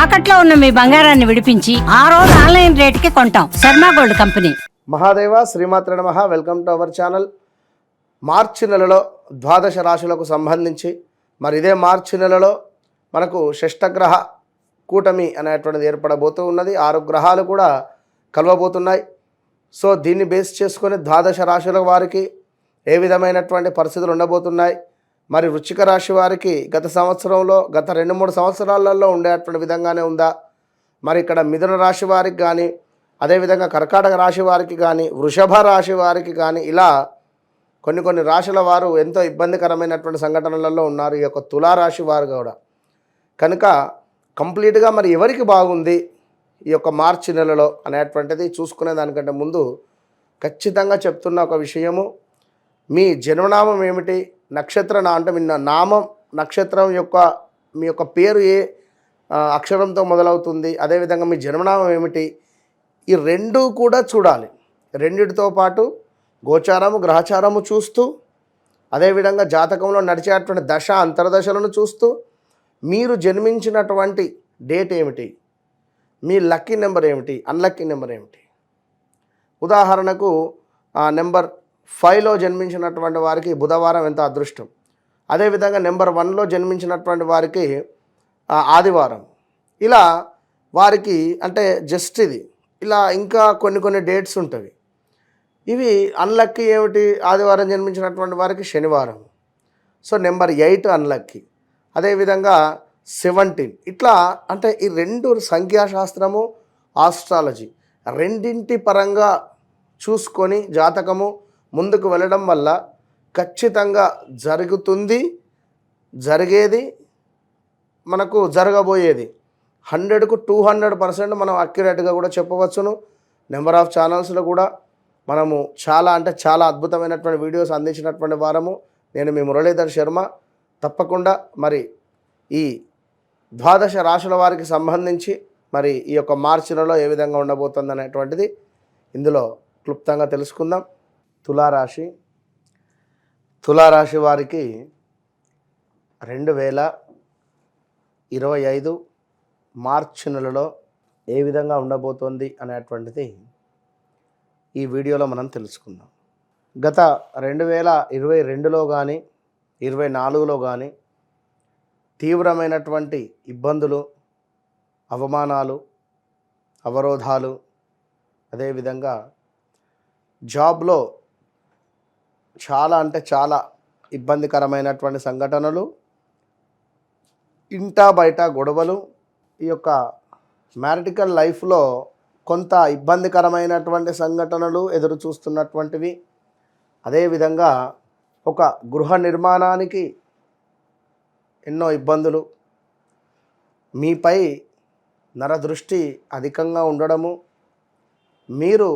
తాకట్లో ఉన్న మీ బంగారాన్ని విడిపించి ఆ రోజు ఆన్లైన్ రేటుకి కొంటాం. Sharma gold company. మహాదేవ శ్రీమాత్ర నమః. Welcome to our channel. మార్చి నెలలో ద్వాదశ రాశులకు సంబంధించి మరి ఇదే మార్చి నెలలో మనకు షష్టగ్రహ కూటమి అనేటువంటిది ఏర్పడబోతూ ఉన్నది. 6 గ్రహాలు కూడా కలవబోతున్నాయి. సో దీన్ని బేస్ చేసుకొని ద్వాదశ రాశుల వారికి ఏ విధమైనటువంటి పరిస్థితులు ఉండబోతున్నాయి, మరి వృశ్చిక రాశి వారికి గత సంవత్సరంలో గత 2-3 సంవత్సరాలలో ఉండేటువంటి విధంగానే ఉందా, మరి ఇక్కడ మిథున రాశి వారికి కానీ, అదేవిధంగా కర్కాటక రాశి వారికి కానీ, వృషభ రాశి వారికి కానీ, ఇలా కొన్ని రాశుల వారు ఎంతో ఇబ్బందికరమైనటువంటి సంఘటనలలో ఉన్నారు. ఈ యొక్క తులారాశి వారు కూడా కనుక కంప్లీట్గా మరి ఎవరికి బాగుంది ఈ యొక్క మార్చి నెలలో అనేటువంటిది చూసుకునే దానికంటే ముందు ఖచ్చితంగా చెప్తున్న ఒక విషయము, మీ జన్మనామం ఏమిటి, నక్షత్ర అంటే మీ నామం నక్షత్రం యొక్క మీ యొక్క పేరు ఏ అక్షరంతో మొదలవుతుంది, అదేవిధంగా మీ జన్మనామం ఏమిటి, ఈ రెండూ కూడా చూడాలి. రెండిటితో పాటు గోచారము గ్రహచారము చూస్తూ, అదేవిధంగా జాతకంలో నడిచేటువంటి దశ అంతర్దశలను చూస్తూ, మీరు జన్మించినటువంటి డేట్ ఏమిటి, మీ లక్కీ నెంబర్ ఏమిటి, అన్లక్కీ నెంబర్ ఏమిటి. ఉదాహరణకు నెంబర్ 5లో జన్మించినటువంటి వారికి బుధవారం ఎంత అదృష్టం, అదేవిధంగా నెంబర్ 1లో జన్మించినటువంటి వారికి ఆదివారం. ఇలా వారికి అంటే జస్ట్ ఇది ఇలా ఇంకా కొన్ని డేట్స్ ఉంటాయి. ఇవి అన్లక్కీ ఏమిటి, ఆదివారం జన్మించినటువంటి వారికి శనివారం. సో నెంబర్ 8 అన్లక్కీ, అదేవిధంగా 17. ఇట్లా అంటే ఈ రెండు సంఖ్యాశాస్త్రము ఆస్ట్రాలజీ రెండింటి పరంగా చూసుకొని జాతకము ముందుకు వెళ్ళడం వల్ల ఖచ్చితంగా జరుగుతుంది, జరిగేది, మనకు జరగబోయేది 100కు 200% మనం అక్యురేట్గా కూడా చెప్పవచ్చును. నెంబర్ ఆఫ్ ఛానల్స్లో కూడా మనము చాలా అద్భుతమైనటువంటి వీడియోస్ అందించినటువంటి వారము. నేను మీ మురళీధర్ శర్మ. తప్పకుండా మరి ఈ ద్వాదశ రాశుల వారికి సంబంధించి మరి ఈ యొక్క మార్చి నెలలో ఏ విధంగా ఉండబోతుంది అనేటువంటిది ఇందులో క్లుప్తంగా తెలుసుకుందాం. తులారాశి వారికి 2025 మార్చి నెలలో ఏ విధంగా ఉండబోతోంది అనేటువంటిది ఈ వీడియోలో మనం తెలుసుకుందాం. గత 2022లో కానీ 24లో కానీ తీవ్రమైనటువంటి ఇబ్బందులు, అవమానాలు, అవరోధాలు, అదేవిధంగా జాబ్లో చాలా ఇబ్బందికరమైనటువంటి సంఘటనలు, ఇంటా బయట గొడవలు, ఈ యొక్క మ్యారిటికల్ లైఫ్లో కొంత ఇబ్బందికరమైనటువంటి సంఘటనలు ఎదురు చూస్తున్నటువంటివి, అదేవిధంగా ఒక గృహ నిర్మాణానికి ఎన్నో ఇబ్బందులు, మీపై నరదృష్టి అధికంగా ఉండడము, మీరు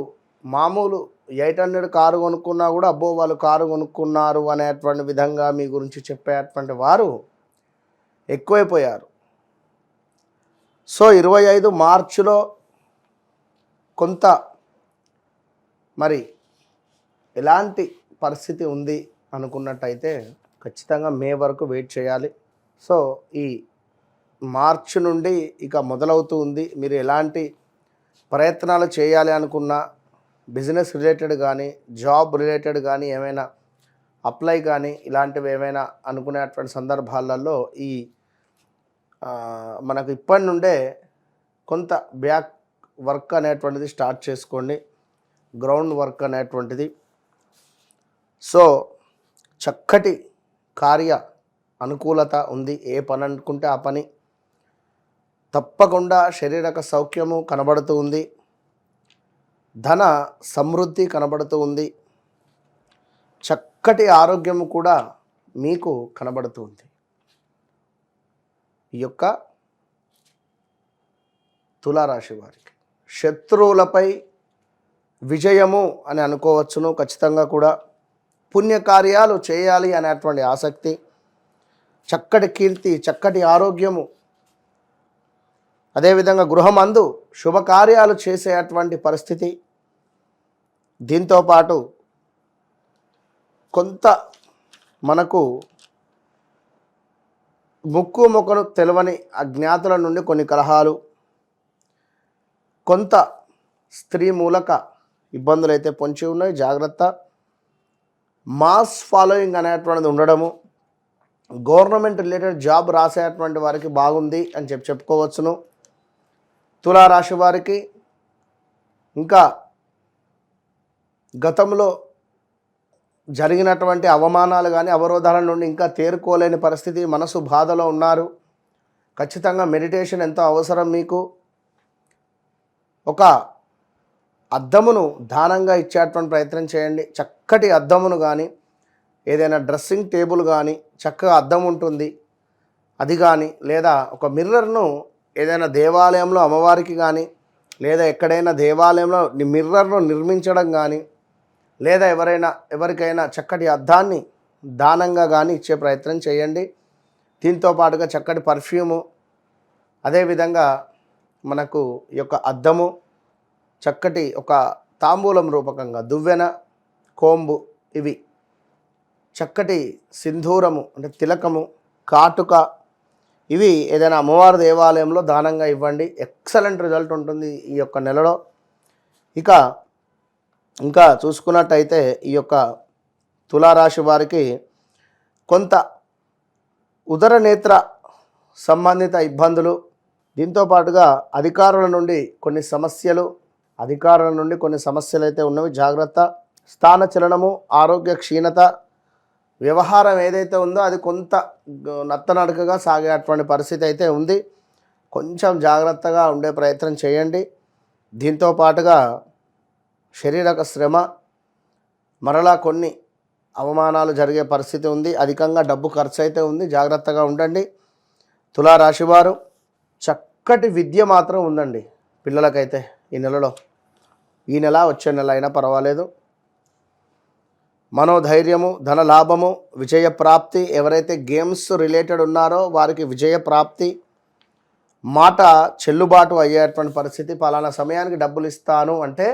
మామూలు 800 కారు కొనుక్కున్నా కూడా అబ్బో వాళ్ళు కారు కొనుక్కున్నారు అనేటువంటి విధంగా మీ గురించి చెప్పేటువంటి వారు ఎక్కువైపోయారు. సో 25 మార్చిలో కొంత మరి ఎలాంటి పరిస్థితి ఉంది అనుకున్నట్టయితే ఖచ్చితంగా మే వరకు వెయిట్ చేయాలి. సో ఈ మార్చి నుండి ఇక మొదలవుతూ ఉంది. మీరు ఎలాంటి ప్రయత్నాలు చేయాలి అనుకున్నా, బిజినెస్ రిలేటెడ్ కానీ, జాబ్ రిలేటెడ్ కానీ, ఏమైనా అప్లై కానీ ఇలాంటివి ఏమైనా అనుకునేటువంటి సందర్భాలలో ఈ మనకు ఇప్పటి నుండే కొంత బ్యాక్ వర్క్ అనేటువంటిది స్టార్ట్ చేసుకోండి, గ్రౌండ్ వర్క్ అనేటువంటిది. సో చక్కటి కార్య అనుకూలత ఉంది. ఏ పని అనుకుంటే ఆ పని తప్పకుండా శారీరక సౌఖ్యము కనబడుతూ ఉంది, ధన సమృద్ధి కనబడుతూ ఉంది, చక్కటి ఆరోగ్యము కూడా మీకు కనబడుతూ ఉంది. ఈ యొక్క తులారాశి వారికి శత్రువులపై విజయము అని అనుకోవచ్చును. ఖచ్చితంగా కూడా పుణ్యకార్యాలు చేయాలి అనేటువంటి ఆసక్తి, చక్కటి కీర్తి, చక్కటి ఆరోగ్యము, అదేవిధంగా గృహమందు శుభకార్యాలు చేసేటువంటి పరిస్థితి. దీంతోపాటు కొంత మనకు ముక్కు మొక్కను తెలవని అజ్ఞాతుల నుండి కొన్ని కలహాలు, కొంత స్త్రీ మూలక ఇబ్బందులు అయితే పొంచి ఉన్నాయి, జాగ్రత్త. మాస్ ఫాలోయింగ్ అనేటువంటిది ఉండడము, గవర్నమెంట్ రిలేటెడ్ జాబ్ రాసేటువంటి వారికి బాగుంది అని చెప్పుకోవచ్చును. తులారాశి వారికి ఇంకా గతంలో జరిగినటువంటి అవమానాలు కానీ అవరోధాల నుండి ఇంకా తేరుకోలేని పరిస్థితి, మనసు బాధలో ఉన్నారు. ఖచ్చితంగా మెడిటేషన్ ఎంతో అవసరం మీకు. ఒక అద్దమును దానంగా ఇచ్చేటువంటి ప్రయత్నం చేయండి. చక్కటి అద్దమును కానీ, ఏదైనా డ్రెస్సింగ్ టేబుల్ కానీ చక్కగా అద్దం ఉంటుంది అది కానీ, లేదా ఒక మిర్రర్ను ఏదైనా దేవాలయంలో అమ్మవారికి కానీ, లేదా ఎక్కడైనా దేవాలయంలో మిర్రర్ను నిర్మించడం కానీ, లేదా ఎవరికైనా చక్కటి అద్దాన్ని దానంగా కానీ ఇచ్చే ప్రయత్నం చేయండి. దీంతో పాటుగా చక్కటి పర్ఫ్యూము, అదేవిధంగా మనకు ఈ యొక్క అద్దము, చక్కటి ఒక తాంబూలం రూపకంగా దువ్వెన, కోంబు, ఇవి చక్కటి సింధూరము అంటే తిలకము, కాటుక, ఇవి ఏదైనా అమ్మవారి దేవాలయంలో దానంగా ఇవ్వండి. ఎక్సలెంట్ రిజల్ట్ ఉంటుంది ఈ యొక్క నెలలో. ఇక ఇంకా చూసుకున్నట్టయితే ఈ యొక్క తులారాశి వారికి కొంత ఉదర నేత్ర సంబంధిత ఇబ్బందులు, దీంతో పాటుగా అధికారుల నుండి కొన్ని సమస్యలు అయితే ఉన్నవి, జాగ్రత్త. స్థాన చలనము, ఆరోగ్య క్షీణత, వ్యవహారం ఏదైతే ఉందో అది కొంత నత్తనడకగా సాగేటువంటి పరిస్థితి అయితే ఉంది. కొంచెం జాగ్రత్తగా ఉండే ప్రయత్నం చేయండి. దీంతో పాటుగా శారీరక శ్రమ, మరలా కొన్ని అవమానాలు జరిగే పరిస్థితి ఉంది. అధికంగా డబ్బు ఖర్చు అయితే ఉంది, జాగ్రత్తగా ఉండండి. తులారాశివారు చక్కటి విద్య మాత్రం ఉందండి పిల్లలకైతే ఈ నెలలో. ఈ నెల వచ్చే నెల అయినా పర్వాలేదు. మనోధైర్యము, ధన లాభము, విజయ ప్రాప్తి. ఎవరైతే గేమ్స్ రిలేటెడ్ ఉన్నారో వారికి విజయ ప్రాప్తి, మాట చెల్లుబాటు అయ్యేటువంటి పరిస్థితి. పలానా సమయానికి డబ్బులు ఇస్తాను అంటే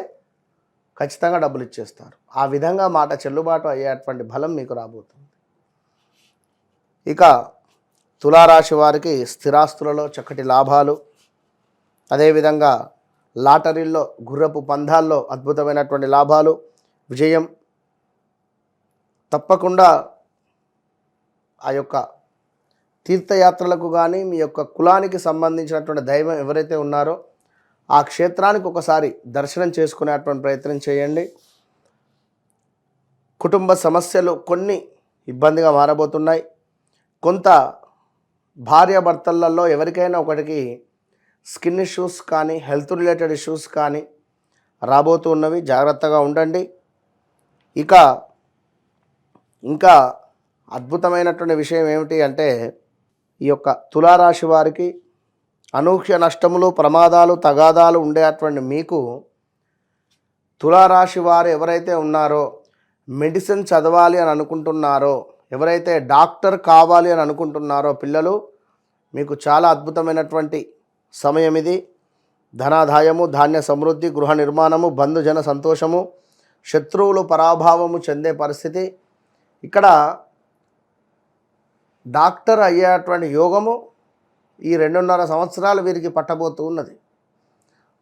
ఖచ్చితంగా డబ్బులు ఇచ్చేస్తారు. ఆ విధంగా మాట చెల్లుబాటు అయ్యేటువంటి బలం మీకు రాబోతుంది. ఇక తులారాశి వారికి స్థిరాస్తులలో చక్కటి లాభాలు, అదేవిధంగా లాటరీల్లో, గుర్రపు పందాల్లో అద్భుతమైనటువంటి లాభాలు, విజయం. తప్పకుండా ఆ యొక్క తీర్థయాత్రలకు కానీ, మీ యొక్క కులానికి సంబంధించినటువంటి దైవం ఎవరైతే ఉన్నారో ఆ క్షేత్రానికి ఒకసారి దర్శనం చేసుకునేటువంటి ప్రయత్నం చేయండి. కుటుంబ సమస్యలు కొన్ని ఇబ్బందిగా మారబోతున్నాయి. కొంత భార్యాభర్తలలో ఎవరికైనా ఒకటికి స్కిన్ ఇష్యూస్ కానీ, హెల్త్ రిలేటెడ్ ఇష్యూస్ కానీ రాబోతూ ఉన్నవి, జాగ్రత్తగా ఉండండి. ఇక ఇంకా అద్భుతమైనటువంటి విషయం ఏమిటి అంటే ఈ యొక్క తులారాశి వారికి అనూహ్య నష్టములు, ప్రమాదాలు, తగాదాలు ఉండేటువంటి మీకు తులారాశి వారు ఎవరైతే ఉన్నారో, మెడిసిన్ చదవాలి అని అనుకుంటున్నారో, ఎవరైతే డాక్టర్ కావాలి అని అనుకుంటున్నారో పిల్లలు, మీకు చాలా అద్భుతమైనటువంటి సమయం ఇది. ధనాదాయము, ధాన్య సమృద్ధి, గృహ నిర్మాణము, బంధుజన సంతోషము, శత్రువులు పరాభావము చెందే పరిస్థితి. ఇక్కడ డాక్టర్ అయ్యేటువంటి యోగము ఈ 2.5 సంవత్సరాలు వీరికి పట్టబోతూ ఉన్నది.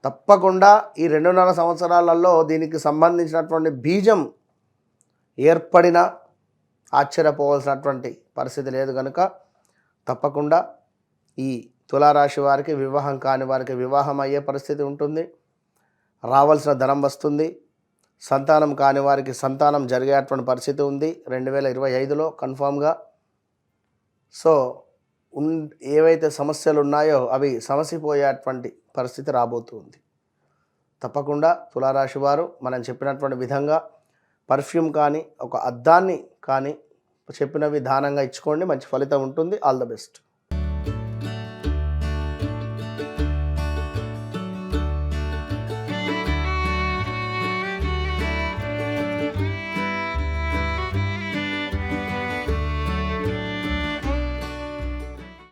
తప్పకుండా ఈ 2.5 సంవత్సరాలలో దీనికి సంబంధించినటువంటి బీజం ఏర్పడినా ఆశ్చర్యపోవాల్సినటువంటి పరిస్థితి లేదు. కనుక తప్పకుండా ఈ తులారాశి వారికి, వివాహం కాని వారికి వివాహం అయ్యే పరిస్థితి ఉంటుంది, రావాల్సిన ధనం వస్తుంది. సంతానం కాని వారికి సంతానం జరిగేటువంటి పరిస్థితి ఉంది 2025లో కన్ఫామ్గా. సో ఏవైతే సమస్యలు ఉన్నాయో అవి సమసిపోయేటువంటి పరిస్థితి రాబోతుంది. తప్పకుండా తులారాశి వారు మనం చెప్పినటువంటి విధంగా పర్ఫ్యూమ్ కానీ, ఒక అద్దాన్ని కానీ చెప్పిన విధానంగా ఇచ్చుకోండి, మంచి ఫలితం ఉంటుంది. All the best.